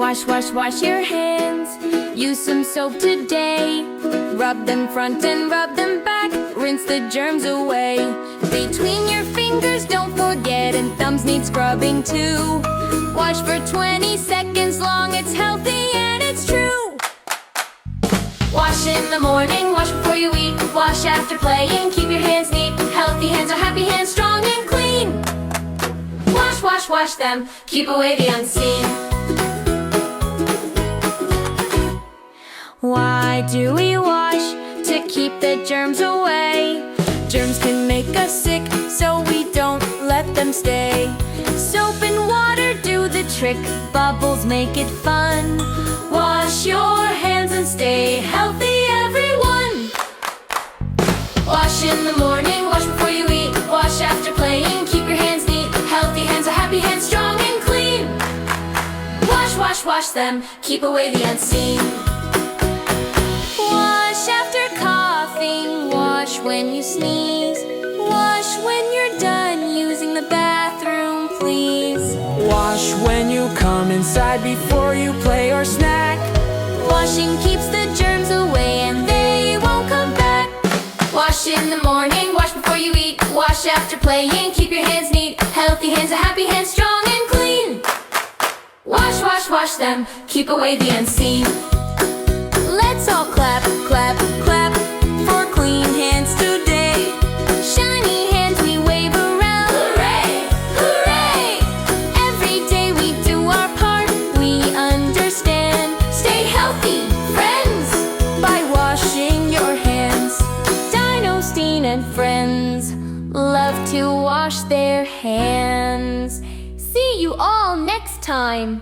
Wash, wash, wash your hands. Use some soap today. Rub them front and rub them back. Rinse the germs away. Between your fingers, don't forget, and thumbs need scrubbing too. Wash for 20 seconds long, it's healthy and it's true. Wash in the morning, wash before you eat. Wash after playing, keep your hands neat. Healthy hands are happy hands, strong and clean. Wash, wash, wash them, keep away the unseen. Why do we wash? To keep the germs away. Germs can make us sick, so we don't let them stay. Soap and water do the trick, bubbles make it fun. Wash your hands and stay healthy, everyone. Wash in the morning, wash before you eat. Wash after playing, keep your hands neat. Healthy hands are happy hands, strong and clean. Wash, wash, wash them, keep away the unseen. Wash after coughing, wash when you sneeze. Wash when you're done using the bathroom, please. Wash when you come inside before you play or snack. Washing keeps the germs away and they won't come back. Wash in the morning, wash before you eat. Wash after playing, keep your hands neat. Healthy hands are happy hands, strong and clean. Wash, wash, wash them, keep away the unseen. Let's all clap, clap, clap for clean hands today. Shiny hands we wave around. Hooray, hooray! Every day we do our part, we understand. Stay healthy, friends, by washing your hands. Dinostein Friends love to wash their hands. See you all next time.